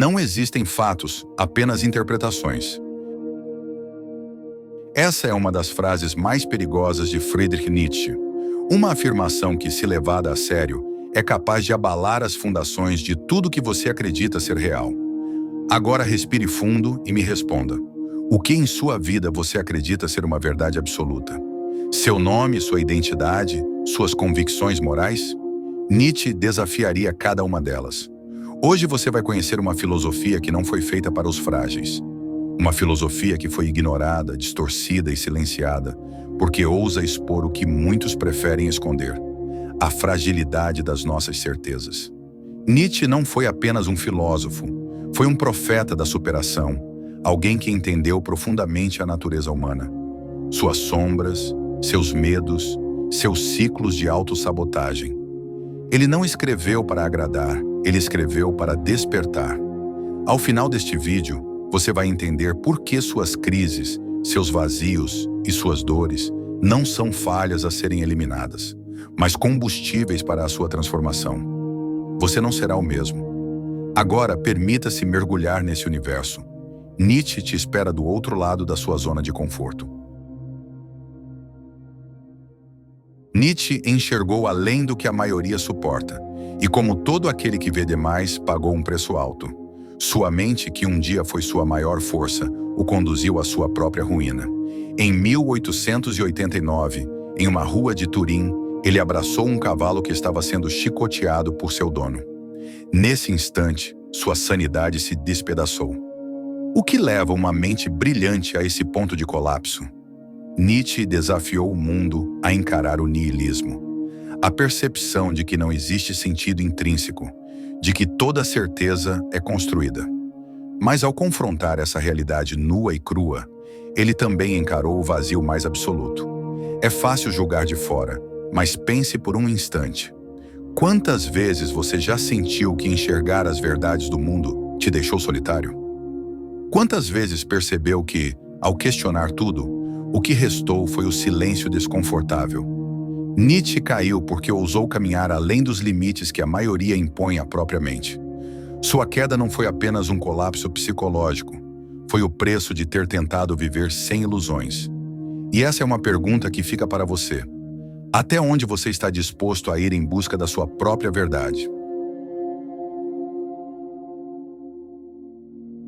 Não existem fatos, apenas interpretações. Essa é uma das frases mais perigosas de Friedrich Nietzsche. Uma afirmação que, se levada a sério, é capaz de abalar as fundações de tudo que você acredita ser real. Agora respire fundo e me responda. O que em sua vida você acredita ser uma verdade absoluta? Seu nome, sua identidade, suas convicções morais? Nietzsche desafiaria cada uma delas. Hoje você vai conhecer uma filosofia que não foi feita para os frágeis. Uma filosofia que foi ignorada, distorcida e silenciada, porque ousa expor o que muitos preferem esconder: a fragilidade das nossas certezas. Nietzsche não foi apenas um filósofo, foi um profeta da superação, alguém que entendeu profundamente a natureza humana. Suas sombras, seus medos, seus ciclos de autossabotagem. Ele não escreveu para agradar, ele escreveu para despertar. Ao final deste vídeo, você vai entender por que suas crises, seus vazios e suas dores não são falhas a serem eliminadas, mas combustíveis para a sua transformação. Você não será o mesmo. Agora, permita-se mergulhar nesse universo. Nietzsche te espera do outro lado da sua zona de conforto. Nietzsche enxergou além do que a maioria suporta, e como todo aquele que vê demais, pagou um preço alto. Sua mente, que um dia foi sua maior força, o conduziu à sua própria ruína. Em 1889, em uma rua de Turim, ele abraçou um cavalo que estava sendo chicoteado por seu dono. Nesse instante, sua sanidade se despedaçou. O que leva uma mente brilhante a esse ponto de colapso? Nietzsche desafiou o mundo a encarar o niilismo, a percepção de que não existe sentido intrínseco, de que toda certeza é construída. Mas ao confrontar essa realidade nua e crua, ele também encarou o vazio mais absoluto. É fácil julgar de fora, mas pense por um instante. Quantas vezes você já sentiu que enxergar as verdades do mundo te deixou solitário? Quantas vezes percebeu que, ao questionar tudo, o que restou foi o silêncio desconfortável? Nietzsche caiu porque ousou caminhar além dos limites que a maioria impõe à própria mente. Sua queda não foi apenas um colapso psicológico, foi o preço de ter tentado viver sem ilusões. E essa é uma pergunta que fica para você. Até onde você está disposto a ir em busca da sua própria verdade?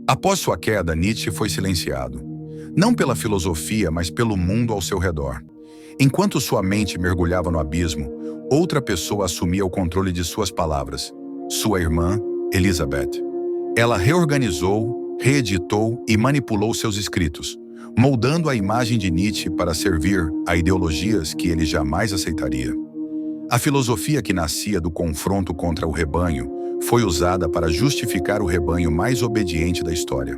Após sua queda, Nietzsche foi silenciado. Não pela filosofia, mas pelo mundo ao seu redor. Enquanto sua mente mergulhava no abismo, outra pessoa assumia o controle de suas palavras. Sua irmã, Elizabeth. Ela reorganizou, reeditou e manipulou seus escritos, moldando a imagem de Nietzsche para servir a ideologias que ele jamais aceitaria. A filosofia que nascia do confronto contra o rebanho foi usada para justificar o rebanho mais obediente da história.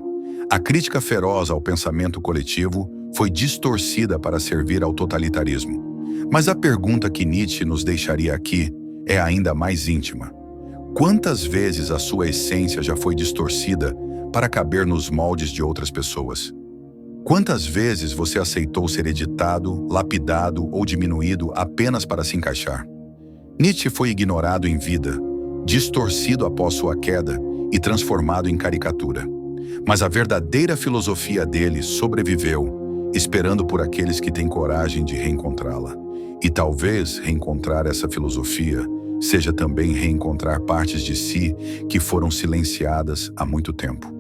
A crítica feroz ao pensamento coletivo foi distorcida para servir ao totalitarismo. Mas a pergunta que Nietzsche nos deixaria aqui é ainda mais íntima. Quantas vezes a sua essência já foi distorcida para caber nos moldes de outras pessoas? Quantas vezes você aceitou ser editado, lapidado ou diminuído apenas para se encaixar? Nietzsche foi ignorado em vida, distorcido após sua queda e transformado em caricatura. Mas a verdadeira filosofia dele sobreviveu, esperando por aqueles que têm coragem de reencontrá-la. E talvez reencontrar essa filosofia seja também reencontrar partes de si que foram silenciadas há muito tempo.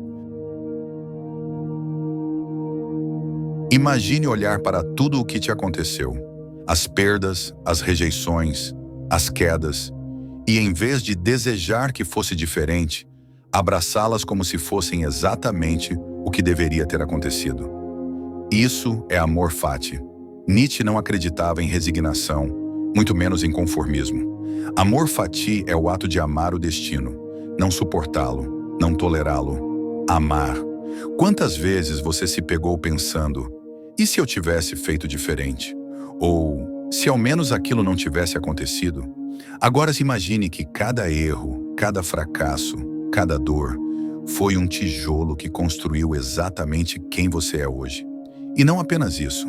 Imagine olhar para tudo o que te aconteceu, as perdas, as rejeições, as quedas, e em vez de desejar que fosse diferente, abraçá-las como se fossem exatamente o que deveria ter acontecido. Isso é amor fati. Nietzsche não acreditava em resignação, muito menos em conformismo. Amor fati é o ato de amar o destino, não suportá-lo, não tolerá-lo, amar. Quantas vezes você se pegou pensando, e se eu tivesse feito diferente? Ou, se ao menos aquilo não tivesse acontecido? Agora se imagine que cada erro, cada fracasso, cada dor, foi um tijolo que construiu exatamente quem você é hoje. E não apenas isso,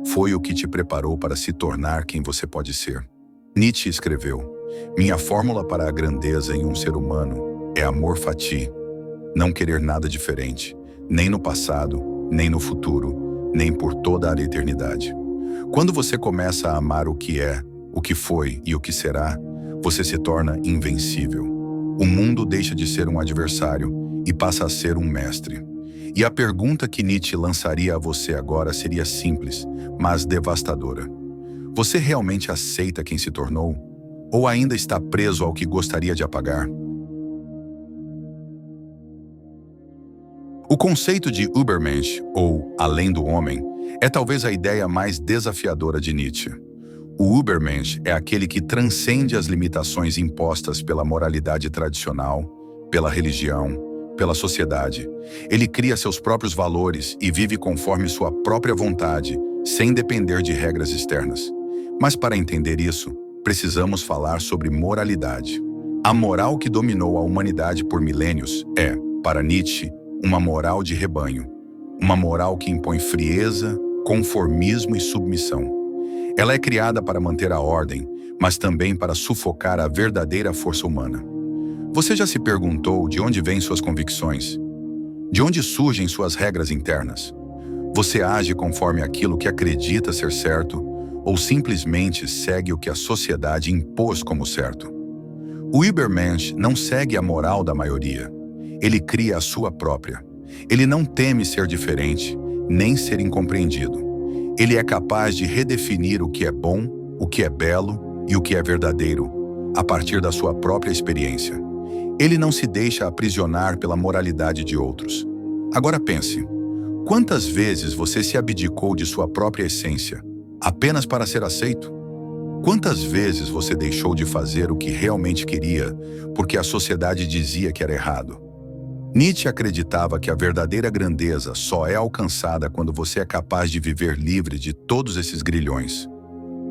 foi o que te preparou para se tornar quem você pode ser. Nietzsche escreveu: "Minha fórmula para a grandeza em um ser humano é amor fati." não querer nada diferente, nem no passado, nem no futuro, nem por toda a eternidade. Quando você começa a amar o que é, o que foi e o que será, você se torna invencível. O mundo deixa de ser um adversário e passa a ser um mestre. E a pergunta que Nietzsche lançaria a você agora seria simples, mas devastadora. Você realmente aceita quem se tornou? Ou ainda está preso ao que gostaria de apagar? O conceito de Übermensch, ou além do homem, é talvez a ideia mais desafiadora de Nietzsche. O Übermensch é aquele que transcende as limitações impostas pela moralidade tradicional, pela religião, pela sociedade. Ele cria seus próprios valores e vive conforme sua própria vontade, sem depender de regras externas. Mas para entender isso, precisamos falar sobre moralidade. A moral que dominou a humanidade por milênios é, para Nietzsche, uma moral de rebanho. Uma moral que impõe frieza, conformismo e submissão. Ela é criada para manter a ordem, mas também para sufocar a verdadeira força humana. Você já se perguntou de onde vêm suas convicções? De onde surgem suas regras internas? Você age conforme aquilo que acredita ser certo ou simplesmente segue o que a sociedade impôs como certo? O Übermensch não segue a moral da maioria. Ele cria a sua própria. Ele não teme ser diferente, nem ser incompreendido. Ele é capaz de redefinir o que é bom, o que é belo e o que é verdadeiro, a partir da sua própria experiência. Ele não se deixa aprisionar pela moralidade de outros. Agora pense, quantas vezes você se abdicou de sua própria essência, apenas para ser aceito? Quantas vezes você deixou de fazer o que realmente queria, porque a sociedade dizia que era errado? Nietzsche acreditava que a verdadeira grandeza só é alcançada quando você é capaz de viver livre de todos esses grilhões.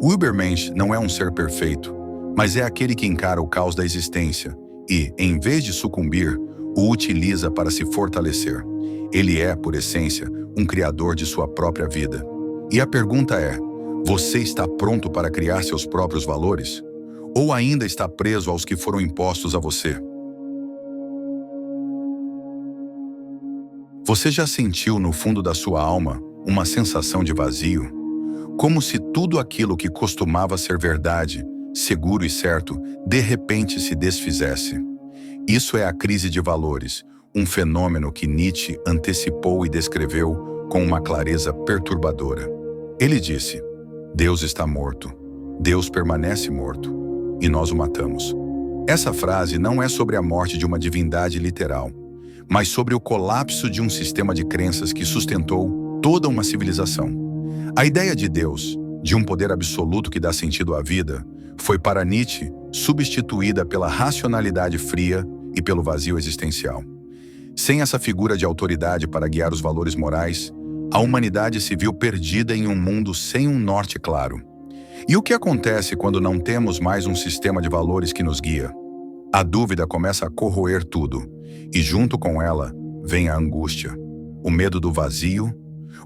O Übermensch não é um ser perfeito, mas é aquele que encara o caos da existência e, em vez de sucumbir, o utiliza para se fortalecer. Ele é, por essência, um criador de sua própria vida. E a pergunta é, você está pronto para criar seus próprios valores? Ou ainda está preso aos que foram impostos a você? Você já sentiu no fundo da sua alma uma sensação de vazio? Como se tudo aquilo que costumava ser verdade, seguro e certo, de repente se desfizesse. Isso é a crise de valores, um fenômeno que Nietzsche antecipou e descreveu com uma clareza perturbadora. Ele disse, Deus está morto, Deus permanece morto, e nós o matamos. Essa frase não é sobre a morte de uma divindade literal, mas sobre o colapso de um sistema de crenças que sustentou toda uma civilização. A ideia de Deus, de um poder absoluto que dá sentido à vida, foi para Nietzsche substituída pela racionalidade fria e pelo vazio existencial. Sem essa figura de autoridade para guiar os valores morais, a humanidade se viu perdida em um mundo sem um norte claro. E o que acontece quando não temos mais um sistema de valores que nos guia? A dúvida começa a corroer tudo, e junto com ela vem a angústia, o medo do vazio,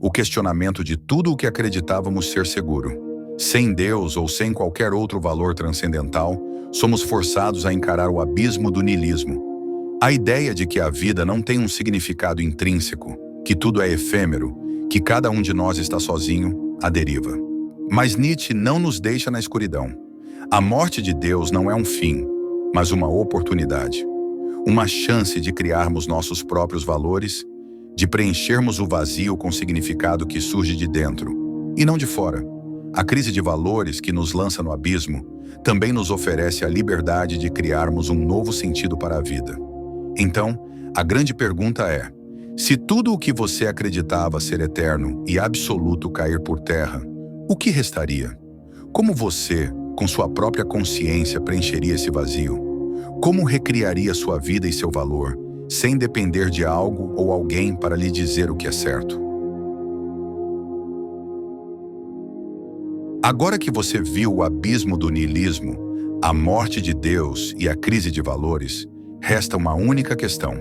o questionamento de tudo o que acreditávamos ser seguro. Sem Deus ou sem qualquer outro valor transcendental, somos forçados a encarar o abismo do niilismo. A ideia de que a vida não tem um significado intrínseco, que tudo é efêmero, que cada um de nós está sozinho, à deriva. Mas Nietzsche não nos deixa na escuridão. A morte de Deus não é um fim, mas uma oportunidade. Uma chance de criarmos nossos próprios valores, de preenchermos o vazio com significado que surge de dentro, e não de fora. A crise de valores que nos lança no abismo também nos oferece a liberdade de criarmos um novo sentido para a vida. Então, a grande pergunta é, se tudo o que você acreditava ser eterno e absoluto cair por terra, o que restaria? Como você, com sua própria consciência, preencheria esse vazio? Como recriaria sua vida e seu valor, sem depender de algo ou alguém para lhe dizer o que é certo? Agora que você viu o abismo do niilismo, a morte de Deus e a crise de valores, resta uma única questão.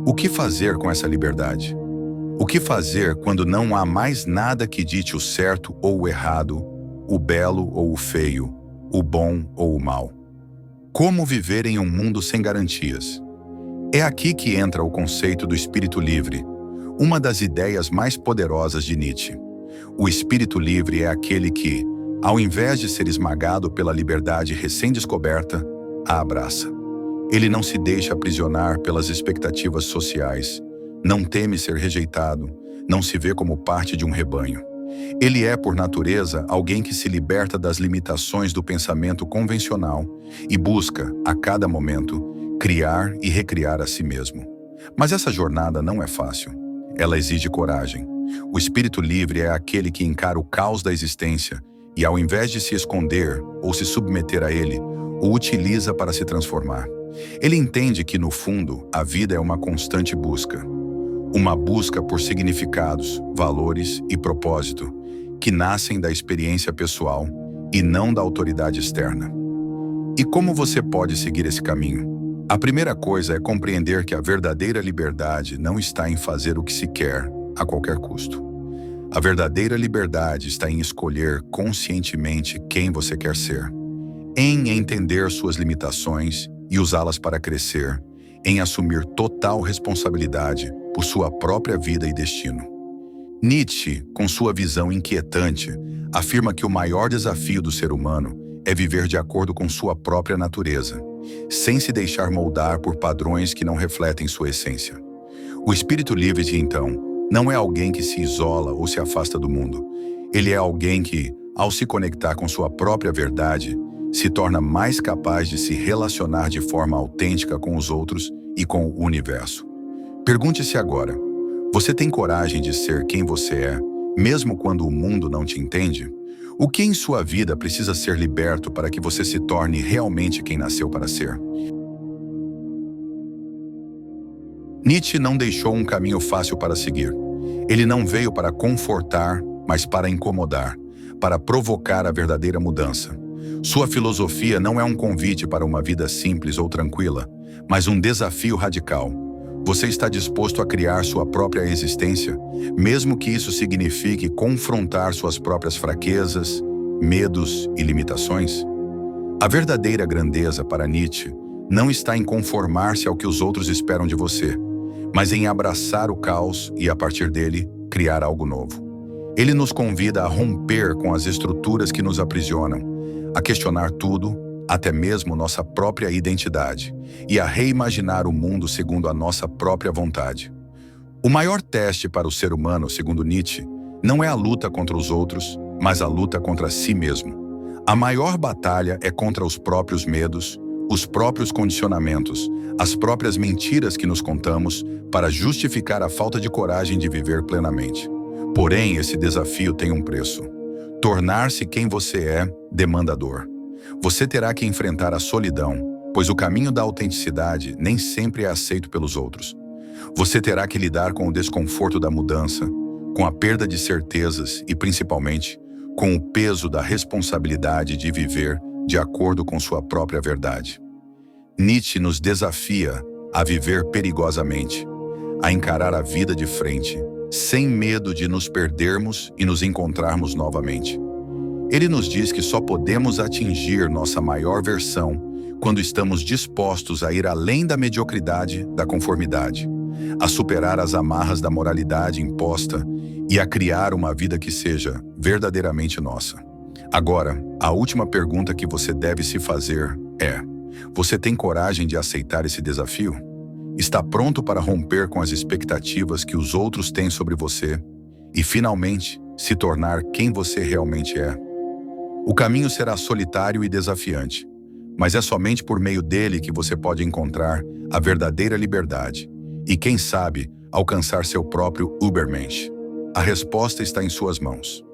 O que fazer com essa liberdade? O que fazer quando não há mais nada que dite o certo ou o errado, o belo ou o feio, o bom ou o mal? Como viver em um mundo sem garantias? É aqui que entra o conceito do espírito livre, uma das ideias mais poderosas de Nietzsche. O espírito livre é aquele que, ao invés de ser esmagado pela liberdade recém-descoberta, a abraça. Ele não se deixa aprisionar pelas expectativas sociais, não teme ser rejeitado, não se vê como parte de um rebanho. Ele é, por natureza, alguém que se liberta das limitações do pensamento convencional e busca, a cada momento, criar e recriar a si mesmo. Mas essa jornada não é fácil. Ela exige coragem. O espírito livre é aquele que encara o caos da existência e, ao invés de se esconder ou se submeter a ele, o utiliza para se transformar. Ele entende que, no fundo, a vida é uma constante busca. Uma busca por significados, valores e propósito, que nascem da experiência pessoal e não da autoridade externa. E como você pode seguir esse caminho? A primeira coisa é compreender que a verdadeira liberdade não está em fazer o que se quer a qualquer custo. A verdadeira liberdade está em escolher conscientemente quem você quer ser, em entender suas limitações e usá-las para crescer, em assumir total responsabilidade por sua própria vida e destino. Nietzsche, com sua visão inquietante, afirma que o maior desafio do ser humano é viver de acordo com sua própria natureza, sem se deixar moldar por padrões que não refletem sua essência. O espírito livre, então, não é alguém que se isola ou se afasta do mundo. Ele é alguém que, ao se conectar com sua própria verdade, se torna mais capaz de se relacionar de forma autêntica com os outros e com o universo. Pergunte-se agora: você tem coragem de ser quem você é, mesmo quando o mundo não te entende? O que em sua vida precisa ser liberto para que você se torne realmente quem nasceu para ser? Nietzsche não deixou um caminho fácil para seguir. Ele não veio para confortar, mas para incomodar, para provocar a verdadeira mudança. Sua filosofia não é um convite para uma vida simples ou tranquila, mas um desafio radical. Você está disposto a criar sua própria existência, mesmo que isso signifique confrontar suas próprias fraquezas, medos e limitações? A verdadeira grandeza para Nietzsche não está em conformar-se ao que os outros esperam de você, mas em abraçar o caos e, a partir dele, criar algo novo. Ele nos convida a romper com as estruturas que nos aprisionam, a questionar tudo, até mesmo nossa própria identidade, e a reimaginar o mundo segundo a nossa própria vontade. O maior teste para o ser humano, segundo Nietzsche, não é a luta contra os outros, mas a luta contra si mesmo. A maior batalha é contra os próprios medos, os próprios condicionamentos, as próprias mentiras que nos contamos para justificar a falta de coragem de viver plenamente. Porém, esse desafio tem um preço. Tornar-se quem você é demanda dor. Você terá que enfrentar a solidão, pois o caminho da autenticidade nem sempre é aceito pelos outros. Você terá que lidar com o desconforto da mudança, com a perda de certezas e, principalmente, com o peso da responsabilidade de viver de acordo com sua própria verdade. Nietzsche nos desafia a viver perigosamente, a encarar a vida de frente, sem medo de nos perdermos e nos encontrarmos novamente. Ele nos diz que só podemos atingir nossa maior versão quando estamos dispostos a ir além da mediocridade, da conformidade, a superar as amarras da moralidade imposta e a criar uma vida que seja verdadeiramente nossa. Agora, a última pergunta que você deve se fazer é: você tem coragem de aceitar esse desafio? Está pronto para romper com as expectativas que os outros têm sobre você e, finalmente, se tornar quem você realmente é? O caminho será solitário e desafiante, mas é somente por meio dele que você pode encontrar a verdadeira liberdade e, quem sabe, alcançar seu próprio Übermensch. A resposta está em suas mãos.